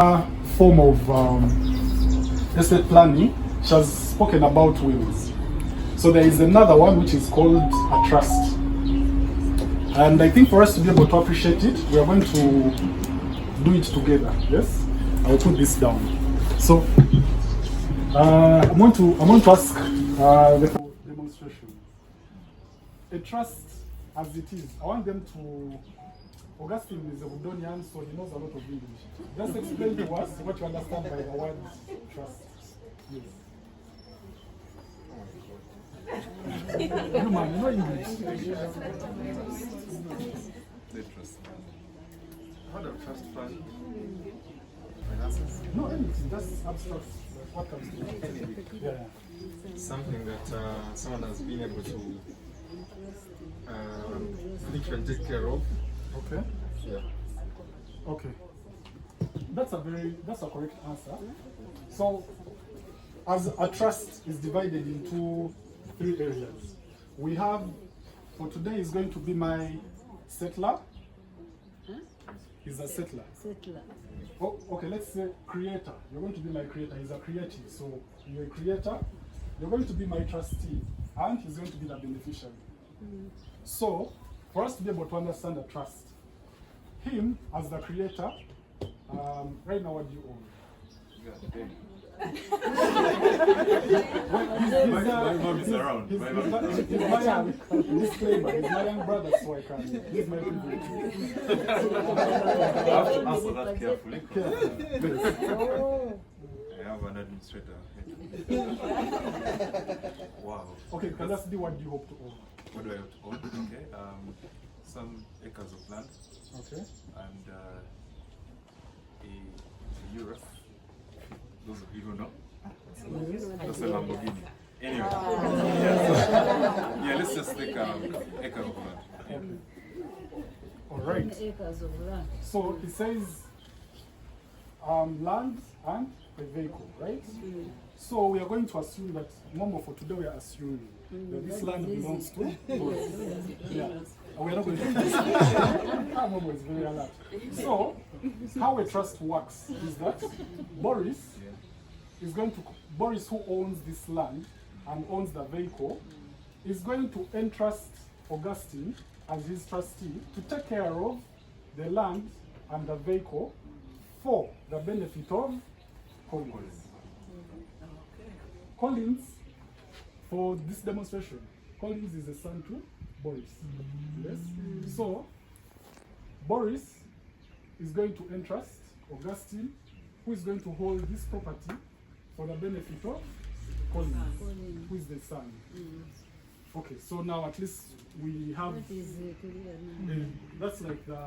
Form of estate planning, she has spoken about wills. So there is another one which is called a trust. And I think for us to be able to appreciate it, we are going to do it together. Yes? I will put this down. So I'm going to ask the demonstration. A trust as it is, I want them to. Augustine is a Woodonian, so he knows a lot of English. Just explain to us what you understand by the word trust. Yes. You man, you know English. The trust. How do trust fund? Finances? No, anything, just abstract. What comes to you? Anything. Yeah. Something that someone has been able to literally take care of. Okay. Yeah. Okay. That's a correct answer. So, as a trust is divided into 3 areas. We have, for today is going to be my settler. Is a settler. Settler. Oh, okay, let's say creator. You're going to be my creator. He's a creative. So you're a creator. You're going to be my trustee. And he's going to be the beneficiary. So, for us to be able to understand the trust, him as the creator, right now what do you own? My mom is around. He's my young disclaimer. He's my young brother, so I can. He's my privilege. I have to answer that carefully. Oh. I have an administrator. Wow. Okay, let's do what do you hope to own? What do I have to own? Okay. Some acres of land. Okay. And a Europe. Those of you who know. That's a Lamborghini. Anyway. Yeah, let's just take acre of land. Okay. All right. Acres of land. So it says land and a vehicle, right? So we are going to assume that, Momo, for today we are assuming that this land belongs to Boris. Yeah. And we are not going to Momo is very alert. So, how a trust works is that Boris who owns this land and owns the vehicle, is going to entrust Augustine as his trustee to take care of the land and the vehicle for the benefit of Collins. Collins, for this demonstration, Collins is a son to Boris. Yes? So, Boris is going to entrust Augustine, who is going to hold this property for the benefit of Collins, who is the son. Okay, so now at least we have, That is clear. that's like the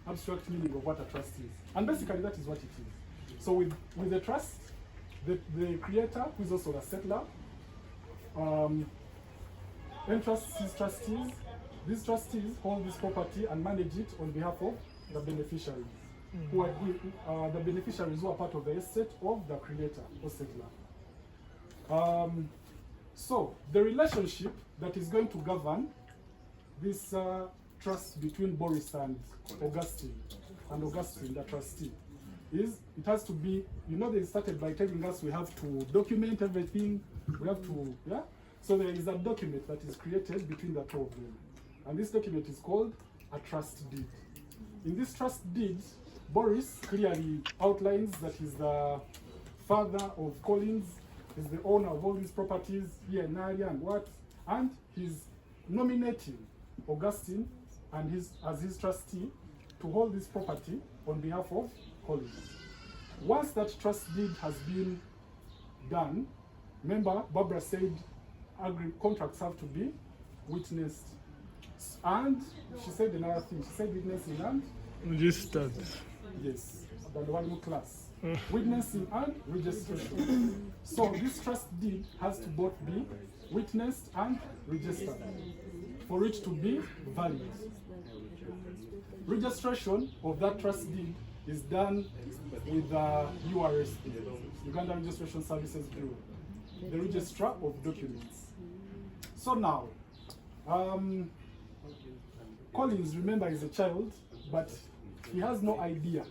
abstract meaning of what a trust is. And basically that is what it is. So with the trust, the creator, who is also the settler, entrusts his trustees. These trustees hold this property and manage it on behalf of the beneficiaries. Who are the beneficiaries who are part of the estate of the creator or settler. So the relationship that is going to govern this trust between Boris and Augustine, the trustee, is it has to be, they started by telling us we have to document everything, we have to, yeah? So there is a document that is created between the two of them. And this document is called a trust deed. In this trust deed, Boris clearly outlines that he's the father of Collins, he's the owner of all these properties here in Naria and what, and he's nominating Augustine and as his trustee to hold this property on behalf of Collins. Once that trust deed has been done, remember Barbara said contracts have to be witnessed. And she said another thing, she said witnessing and registered. yes, the one class. Witnessing and registration. So this trust deed has to both be witnessed and registered for it to be valid. Registration of that trust deed is done with the URSB, Uganda Registration Services Bureau, the registrar of documents. So now, Collins, remember, is a child, but he has no idea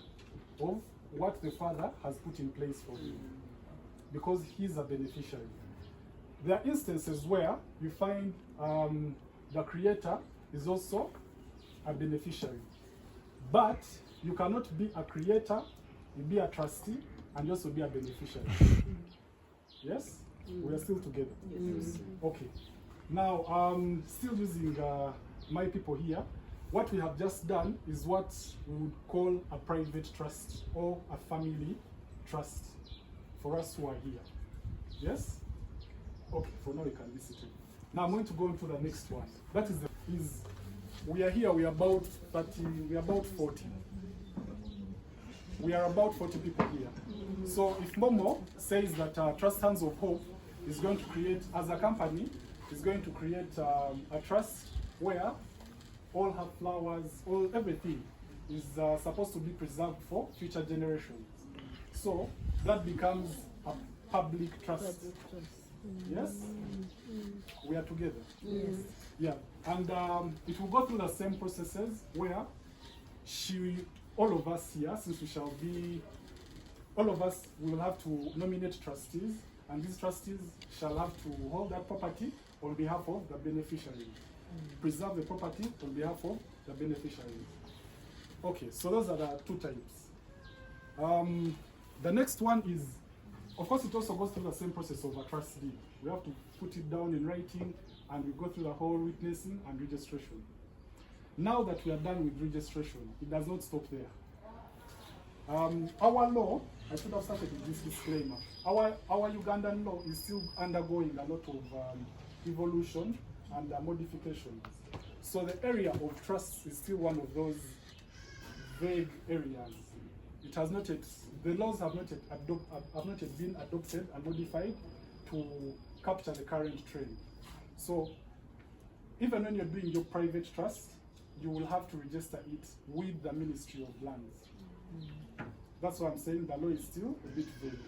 of what the father has put in place for him, because he's a beneficiary. There are instances where you find the creator is also a beneficiary. But you cannot be a creator, you be a trustee, and you also be a beneficiary. Yes? We are still together. Yes. Okay. Now, still using my people here, what we have just done is what we would call a private trust or a family trust for us who are here. Yes? Okay, for now we can listen to it. Now I'm going to go on to the next one. That is we are here, we are about 30, we are about 40. We are about 40 people here. So if Momo says that Trust Hands of Hope is going to create, as a company, is going to create a trust where all her flowers, everything is supposed to be preserved for future generations. So that becomes a public trust. Yes? We are together. Yes. Yeah. And it will go through the same processes where all of us here, since we shall be, all of us will have to nominate trustees, and these trustees shall have to hold that property on behalf of the beneficiary. Preserve the property on behalf of the beneficiary. Okay, so those are the two types. The next one is, of course, it also goes through the same process of a trust deed. We have to put it down in writing, and we go through the whole witnessing and registration. Now that we are done with registration, it does not stop there. Our law, I should have started with this disclaimer. Our Ugandan law is still undergoing a lot of evolution and modifications. So the area of trust is still one of those vague areas. It has not yet, the laws have not yet been adopted and modified to capture the current trend. So even when you're doing your private trust, you will have to register it with the Ministry of Lands. That's why I'm saying the law is still a bit vague.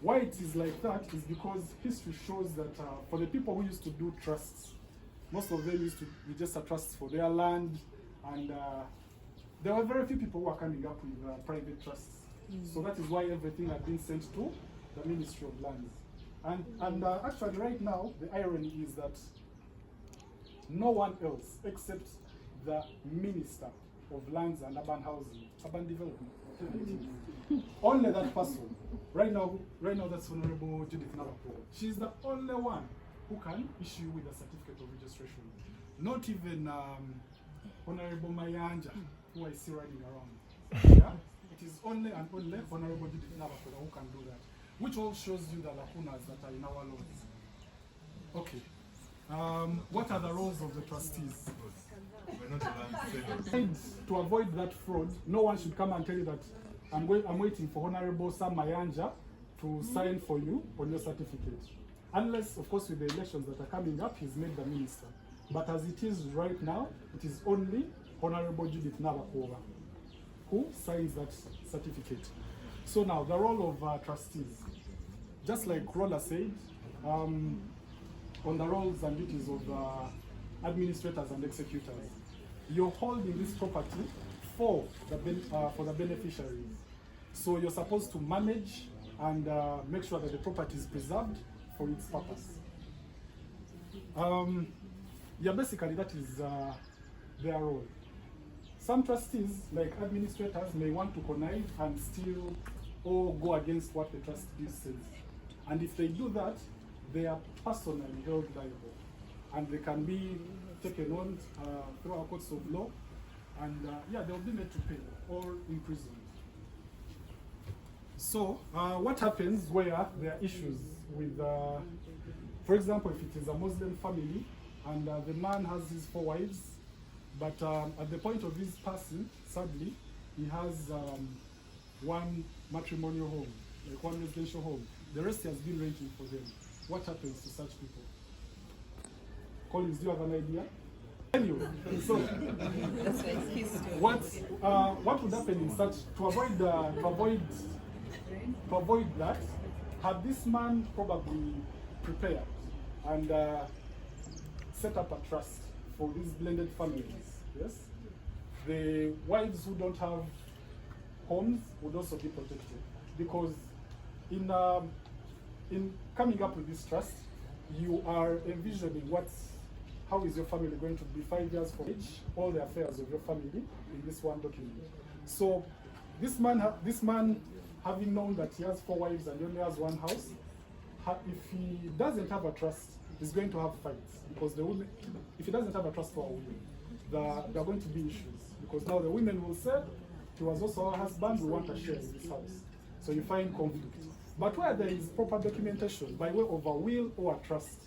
Why it is like that is because history shows that for the people who used to do trusts, most of them used to register trusts for their land, and there were very few people who were coming up with private trusts. So that is why everything had been sent to the Ministry of Lands. And actually right now, the irony is that no one else except the Minister of Lands and Urban Housing, Urban Development, only that person. Right now that's Honorable Judith Navapo. She's the only one who can issue with a certificate of registration. Not even Honorable Mayanja, who I see riding around. Yeah? It is only and only Honorable Judith Navapo who can do that, which all shows you the lacunas that are in our laws. Okay. What are the roles of the trustees? To avoid that fraud, no one should come and tell you that I'm waiting for Honorable Sam Mayanja to sign for you on your certificate. Unless, of course, with the elections that are coming up, he's made the minister. But as it is right now, it is only Honorable Judith Navakova who signs that certificate. So now, the role of trustees. Just like Rolla said, on the roles and duties of administrators and executors, you're holding this property for the beneficiaries. So you're supposed to manage and make sure that the property is preserved for its purpose. Yeah, basically that is their role. Some trustees, like administrators, may want to connive and steal or go against what the trustee says. And if they do that, they are personally held liable. And they can be taken on through our courts of law, and yeah, they'll be made to pay or imprisoned. So, what happens where there are issues with, for example, if it is a Muslim family and the man has his 4 wives, but at the point of his passing, sadly, he has one matrimonial home, like one residential home. The rest he has been renting for them. What happens to such people? Collins, do you have an idea? Anyway, so what would happen in such to avoid that? Had this man probably prepared and set up a trust for these blended families? Yes, the wives who don't have homes would also be protected, because in coming up with this trust, you are envisioning how is your family going to be 5 years from age, all the affairs of your family in this one document. So this man having known that he has 4 wives and he only has 1 house, if he doesn't have a trust, he's going to have fights, because the women, if he doesn't have a trust for a woman, there are going to be issues, because now the women will say, he was also our husband, we want a share in this house. So you find conflict. But where there is proper documentation by way of a will or a trust,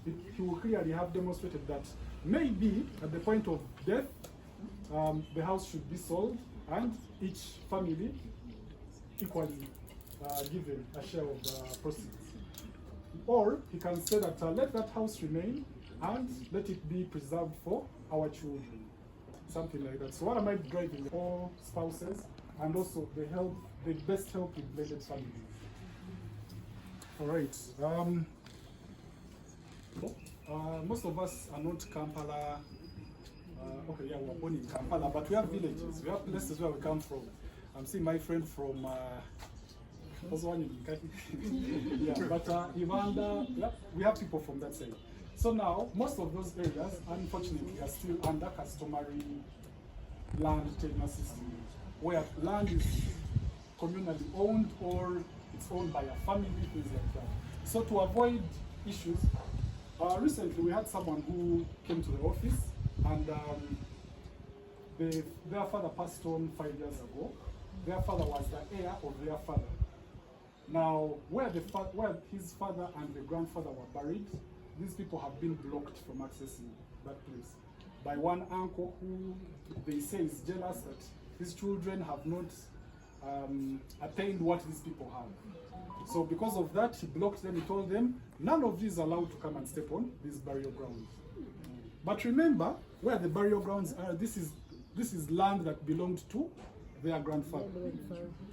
he will clearly have demonstrated that maybe at the point of death, the house should be sold and each family equally given a share of the proceeds. Or he can say that let that house remain and let it be preserved for our children. Something like that. So what am I driving? All spouses, and also the best help with blended families. All right. Most of us are not Kampala. Okay, yeah, we're born in Kampala, but we have villages. We have places where we come from. I'm seeing my friend from yeah, but Uganda, yeah, we have people from that side. So now, most of those areas, unfortunately, are still under customary land tenure system, where land is communally owned or it's owned by a family, things like that. So to avoid issues, recently we had someone who came to the office, and their father passed on 5 years ago. Their father was the heir of their father. Now, where his father and the grandfather were buried, these people have been blocked from accessing that place by one uncle who they say is jealous that his children have not attained what these people have. So because of that, he blocked them. He told them, none of you is allowed to come and step on these burial grounds. But remember, where the burial grounds are, this is land that belonged to their grandfather.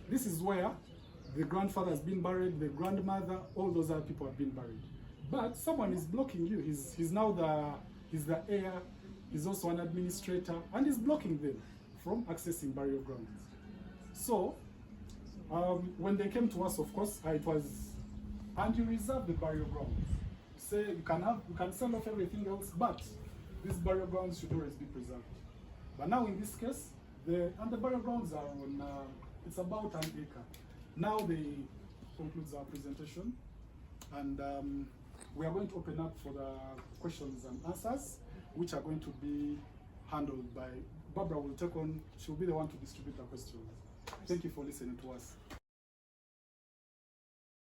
This is where the grandfather has been buried, the grandmother, all those other people have been buried. But someone is blocking you. He's now he's the heir, he's also an administrator, and he's blocking them from accessing burial grounds. So, when they came to us, of course, it was, and you reserve the burial grounds. Say you can sell off everything else, but these burial grounds should always be preserved. But now in this case, the burial grounds are on, it's about an acre. Now they concludes our presentation, and we are going to open up for the questions and answers, which are going to be handled by Barbara. Will take on, she'll be the one to distribute the questions. Thank you for listening to us.